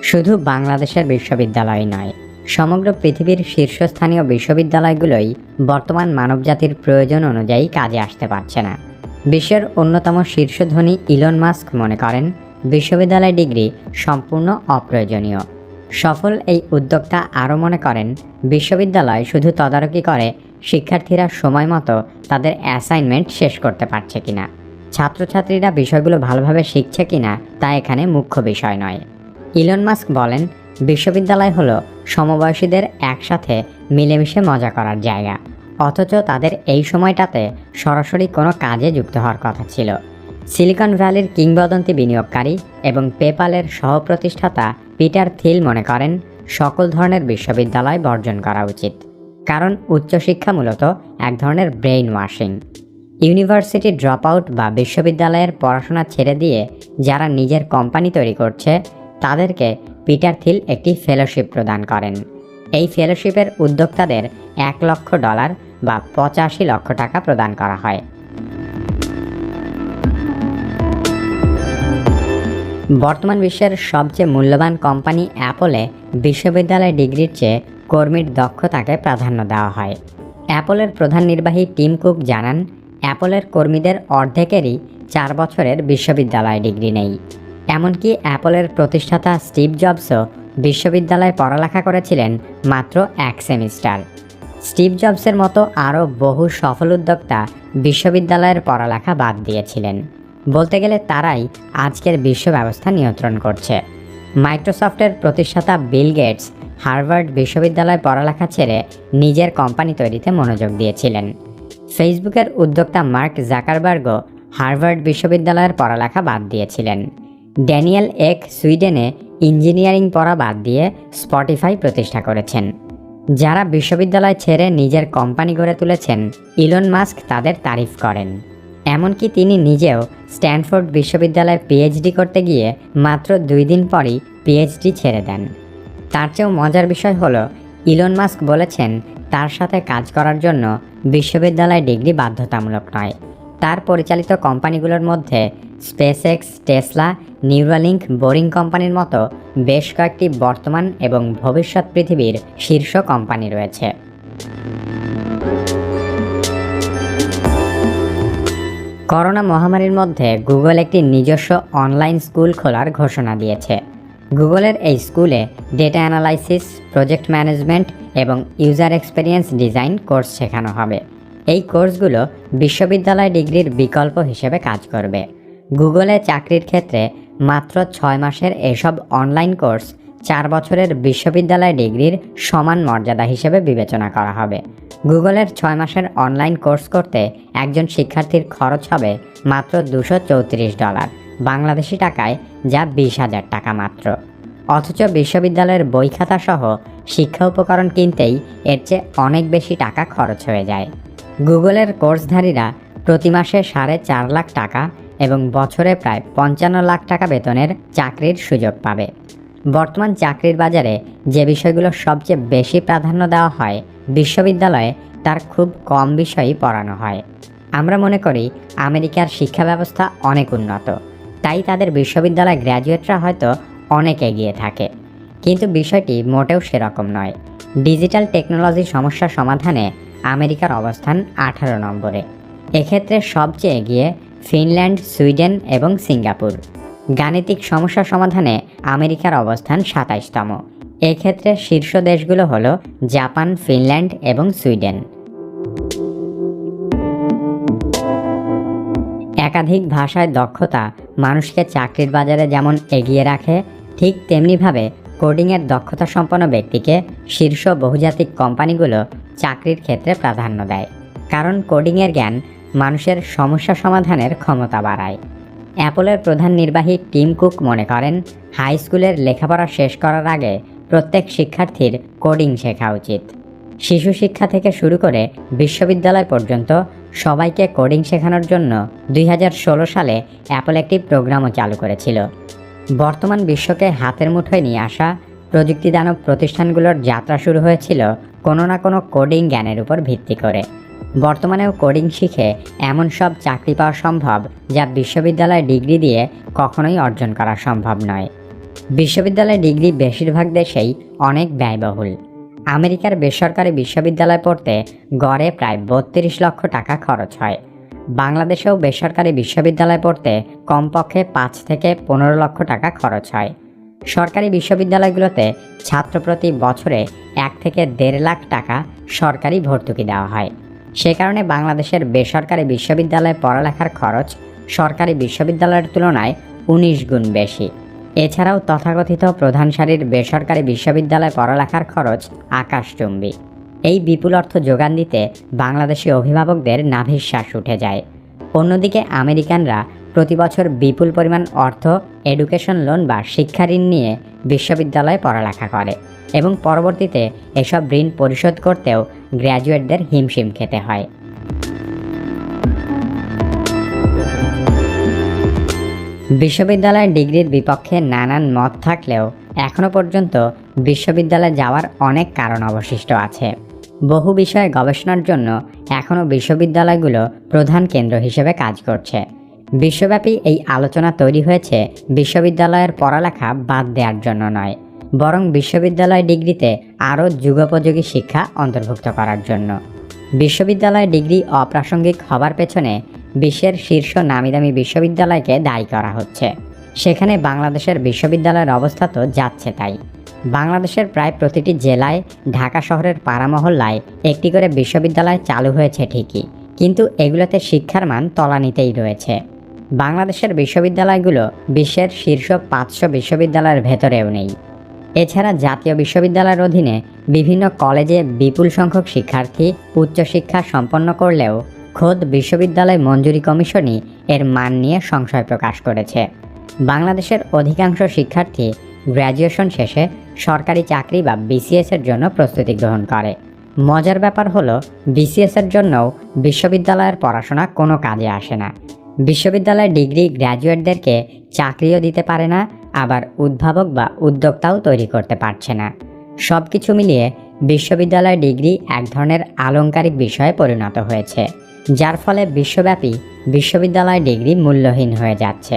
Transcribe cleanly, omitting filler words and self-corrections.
শুধু বাংলাদেশের বিশ্ববিদ্যালয় নয়, সমগ্র পৃথিবীর শীর্ষস্থানীয় বিশ্ববিদ্যালয়গুলোই বর্তমান মানবজাতির প্রয়োজন অনুযায়ী কাজে আসতে পারছে না। বিশ্বের অন্যতম শীর্ষধনী ইলন মাস্ক মনে করেন বিশ্ববিদ্যালয় ডিগ্রি সম্পূর্ণ অপ্রয়োজনীয়। সফল এই উদ্যোক্তা আরও মনে করেন বিশ্ববিদ্যালয় শুধু তদারকি করে শিক্ষার্থীরা সময় মতো তাদের অ্যাসাইনমেন্ট শেষ করতে পারছে কিনা, ছাত্রছাত্রীরা বিষয়গুলো ভালোভাবে শিখছে কিনা তা এখানে মুখ্য বিষয় নয়। ইলন মাস্ক বলেন, বিশ্ববিদ্যালয় হলো সমবয়সীদের একসাথে মিলেমিশে মজা করার জায়গা, অথচ তাদের এই সময়টাতে সরাসরি কোনো কাজে যুক্ত হওয়ার কথা ছিল। সিলিকন ভ্যালির কিংবদন্তি বিনিয়োগকারী এবং পেপ্যালের সহপ্রতিষ্ঠাতা পিটার থিল মনে করেন সকল ধরনের বিশ্ববিদ্যালয় বর্জন করা উচিত, কারণ উচ্চশিক্ষা মূলত এক ধরনের brain washing. University drop out বা বিশ্ববিদ্যালয়ের পড়াশোনা ছেড়ে দিয়ে যারা নিজের কোম্পানি তৈরি করছে তাদেরকে পিটার থিল একটি ফেলোশিপ প্রদান করেন। এই ফেলোশিপের উদ্যোক্তাদের $1 লক্ষ বা 85 লক্ষ টাকা প্রদান করা হয়। বর্তমান বিশ্বের সবচেয়ে মূল্যবান কোম্পানি অ্যাপলে বিশ্ববিদ্যালয় ডিগ্রির চেয়ে কর্মীর দক্ষতাকে প্রাধান্য দেওয়া হয়। অ্যাপলের প্রধান নির্বাহী টিম কুক জানান, অ্যাপলের কর্মীদের অর্ধেকেরই 4 বছরের বিশ্ববিদ্যালয় ডিগ্রি নেই। এমনকি অ্যাপলের প্রতিষ্ঠাতা স্টিভ জবসও বিশ্ববিদ্যালয়ে পড়ালেখা করেছিলেন মাত্র 1 সেমিস্টার। স্টিভ জবসের মতো আরও বহু সফল উদ্যোক্তা বিশ্ববিদ্যালয়ের পড়ালেখা বাদ দিয়েছিলেন। বলতে গেলে তারাই আজকের বিশ্ব ব্যবস্থা নিয়ন্ত্রণ করছে। মাইক্রোসফটের প্রতিষ্ঠাতা বিল গেটস হার্ভার্ড বিশ্ববিদ্যালয়ে পড়ালেখা ছেড়ে নিজের কোম্পানি তৈরিতে মনোযোগ দিয়েছিলেন। ফেসবুকের উদ্যোক্তা মার্ক জাকারবার্গও হার্ভার্ড বিশ্ববিদ্যালয়ের পড়ালেখা বাদ দিয়েছিলেন। ড্যানিয়েল এক সুইডেনে ইঞ্জিনিয়ারিং পড়া বাদ দিয়ে স্পটিফাই প্রতিষ্ঠা করেছেন। যারা বিশ্ববিদ্যালয় ছেড়ে নিজের কোম্পানি গড়ে তুলেছেন, ইলন মাস্ক তাদের তারিফ করেন। এমনকি তিনি নিজেও স্ট্যানফোর্ড বিশ্ববিদ্যালয়ে পিএইচডি করতে গিয়ে মাত্র 2 দিন পরই পিএইচডি ছেড়ে দেন। তার চেয়েও মজার বিষয় হলো, ইলন মাস্ক বলেছেন তার সাথে কাজ করার জন্য বিশ্ববিদ্যালয় ডিগ্রি বাধ্যতামূলক নয়। তার পরিচালিত কোম্পানিগুলোর মধ্যে স্পেসএক্স, টেসলা, নিউরালিঙ্ক, বোরিং কোম্পানির মতো বেশ কয়েকটি বর্তমান এবং ভবিষ্যৎ পৃথিবীর শীর্ষ কোম্পানি রয়েছে। করোনা মহামারীর মধ্যে গুগল একটি নিজস্ব অনলাইন স্কুল খোলার ঘোষণা দিয়েছে। গুগলের এই স্কুলে ডেটা অ্যানালাইসিস, প্রজেক্ট ম্যানেজমেন্ট এবং ইউজার এক্সপিরিয়েন্স ডিজাইন কোর্স শেখানো হবে। এই কোর্সগুলো বিশ্ববিদ্যালয় ডিগ্রির বিকল্প হিসেবে কাজ করবে। গুগলে চাকরির ক্ষেত্রে মাত্র 6 মাসের এসব অনলাইন কোর্স 4 বছরের বিশ্ববিদ্যালয় ডিগ্রির সমান মর্যাদা হিসেবে বিবেচনা করা হবে। গুগলের 6 মাসের অনলাইন কোর্স করতে একজন শিক্ষার্থীর খরচ হবে মাত্র $234, বাংলাদেশি টাকায় যা 20,000 টাকা মাত্র। অথচ বিশ্ববিদ্যালয়ের বই খাতা সহ শিক্ষা উপকরণ কিনতেই এর চেয়ে অনেক বেশি টাকা খরচ হয়ে যায়। গুগলের কোর্সধারীরা প্রতি মাসে 4.5 লাখ টাকা এবং বছরে প্রায় 55 লাখ টাকা বেতনের চাকরির সুযোগ পাবে। বর্তমান চাকরির বাজারে যে বিষয়গুলো সবচেয়ে বেশি প্রাধান্য দেওয়া হয় বিশ্ববিদ্যালয়ে, তার খুব কম বিষয়ই পড়ানো হয়। আমরা মনে করি আমেরিকার শিক্ষা ব্যবস্থা অনেক উন্নত, তাই তাদের বিশ্ববিদ্যালয় গ্র্যাজুয়েটরা হয়তো অনেক এগিয়ে থাকে, কিন্তু বিষয়টি মোটেও সেরকম নয়। ডিজিটাল টেকনোলজি সমস্যা সমাধানে আমেরিকার অবস্থান 18 নম্বরে। এক্ষেত্রে সবচেয়ে এগিয়ে ফিনল্যান্ড, সুইডেন এবং সিঙ্গাপুর। গাণিতিক সমস্যা সমাধানে আমেরিকার অবস্থান 27তম। এক্ষেত্রে শীর্ষ দেশগুলো হলো জাপান, ফিনল্যান্ড এবং সুইডেন। একাধিক ভাষায় দক্ষতা মানুষকে চাকরির বাজারে যেমন এগিয়ে রাখে, ঠিক তেমনিভাবে কোডিংয়ের দক্ষতা সম্পন্ন ব্যক্তিকে শীর্ষ বহুজাতিক কোম্পানিগুলো চাকরির ক্ষেত্রে প্রাধান্য দেয়, কারণ কোডিংয়ের জ্ঞান মানুষের সমস্যা সমাধানের ক্ষমতা বাড়ায়। অ্যাপলের প্রধান নির্বাহী টিম কুক মনে করেন হাই স্কুলের লেখাপড়া শেষ করার আগে প্রত্যেক শিক্ষার্থীর কোডিং শেখা উচিত। শিশু শিক্ষা থেকে শুরু করে বিশ্ববিদ্যালয় পর্যন্ত সবাইকে কোডিং শেখানোর জন্য 2016 সালে অ্যাপল একটি প্রোগ্রামও চালু করেছিল। বর্তমান বিশ্বকে হাতের মুঠোয় নিয়ে আসা প্রযুক্তিদানব প্রতিষ্ঠানগুলোর যাত্রা শুরু হয়েছিল কোনো না কোনো কোডিং জ্ঞানের উপর ভিত্তি করে। বর্তমানেও কোডিং শিখে এমন সব চাকরি পাওয়া সম্ভব যা বিশ্ববিদ্যালয়ের ডিগ্রি দিয়ে কখনোই অর্জন করা সম্ভব নয়। বিশ্ববিদ্যালয়ের ডিগ্রি বেশিরভাগ দেশেই অনেক ব্যয়বহুল। আমেরিকার বেসরকারি বিশ্ববিদ্যালয়ে পড়তে গড়ে প্রায় ৩২ লক্ষ টাকা খরচ হয়। বাংলাদেশেও বেসরকারি বিশ্ববিদ্যালয়ে পড়তে কমপক্ষে ৫ থেকে ১৫ লক্ষ টাকা খরচ হয়। সরকারি বিশ্ববিদ্যালয়গুলোতে ছাত্রপ্রতি বছরে ১ থেকে ১.৫ লাখ টাকা সরকারি ভর্তুকি দেওয়া হয়। সে কারণে বাংলাদেশের বেসরকারি বিশ্ববিদ্যালয়ে পড়ালেখার খরচ সরকারি বিশ্ববিদ্যালয়ের তুলনায় ১৯ গুণ বেশি। এছাড়াও তথাকথিত প্রধান সারির বেসরকারি বিশ্ববিদ্যালয়ে পড়ালেখার খরচ আকাশচুম্বী। এই বিপুল অর্থ যোগান দিতে বাংলাদেশি অভিভাবকদের নাভিশ্বাস উঠে যায়। অন্যদিকে আমেরিকানরা প্রতি বছর বিপুল পরিমাণ অর্থ এডুকেশন লোন বা শিক্ষা ঋণ নিয়ে বিশ্ববিদ্যালয়ে পড়ালেখা করে এবং পরবর্তীতে এসব ঋণ পরিশোধ করতেও গ্র্যাজুয়েটদের হিমশিম খেতে হয়। বিশ্ববিদ্যালয়ের ডিগ্রির বিপক্ষে নানান মত থাকলেও এখনও পর্যন্ত বিশ্ববিদ্যালয়ে যাওয়ার অনেক কারণ অবশিষ্ট আছে। বহু বিষয়ে গবেষণার জন্য এখনও বিশ্ববিদ্যালয়গুলো প্রধান কেন্দ্র হিসেবে কাজ করছে। বিশ্বব্যাপী এই আলোচনা তৈরি হয়েছে বিশ্ববিদ্যালয়ের পড়ালেখা বাদ দেওয়ার জন্য নয়, বরং বিশ্ববিদ্যালয় ডিগ্রিতে আরও যুগোপযোগী শিক্ষা অন্তর্ভুক্ত করার জন্য। বিশ্ববিদ্যালয় ডিগ্রি অপ্রাসঙ্গিক হবার পেছনে বিশ্বের শীর্ষ নামিদামি বিশ্ববিদ্যালয়কে দায়ী করা হচ্ছে। সেখানে বাংলাদেশের বিশ্ববিদ্যালয়ের অবস্থা তো যাচ্ছে তাই। বাংলাদেশের প্রায় প্রতিটি জেলায়, ঢাকা শহরের পাড়া মহল্লায় একটি করে বিশ্ববিদ্যালয় চালু হয়েছে ঠিকই, কিন্তু এগুলোতে শিক্ষার মান তলানিতেই রয়েছে। বাংলাদেশের বিশ্ববিদ্যালয়গুলো বিশ্বের শীর্ষ ৫০০ বিশ্ববিদ্যালয়ের ভেতরেও নেই। এছাড়া জাতীয় বিশ্ববিদ্যালয়ের অধীনে বিভিন্ন কলেজে বিপুল সংখ্যক শিক্ষার্থী উচ্চশিক্ষা সম্পন্ন করলেও খোদ বিশ্ববিদ্যালয় মঞ্জুরি কমিশনই এর মান নিয়ে সংশয় প্রকাশ করেছে। বাংলাদেশের অধিকাংশ শিক্ষার্থী গ্র্যাজুয়েশন শেষে সরকারি চাকরি বা বিসিএসের জন্য প্রস্তুতি গ্রহণ করে। মজার ব্যাপার হলো, বিসিএসের জন্যও বিশ্ববিদ্যালয়ের পড়াশোনা কোনো কাজে আসে না। বিশ্ববিদ্যালয়ের ডিগ্রি গ্র্যাজুয়েটদেরকে চাকরিও দিতে পারে না, আবার উদ্ভাবক বা উদ্যোক্তাও তৈরি করতে পারছে না। সব কিছু মিলিয়ে বিশ্ববিদ্যালয় ডিগ্রি এক ধরনের আলংকারিক বিষয়ে পরিণত হয়েছে, যার ফলে বিশ্বব্যাপী বিশ্ববিদ্যালয় ডিগ্রি মূল্যহীন হয়ে যাচ্ছে।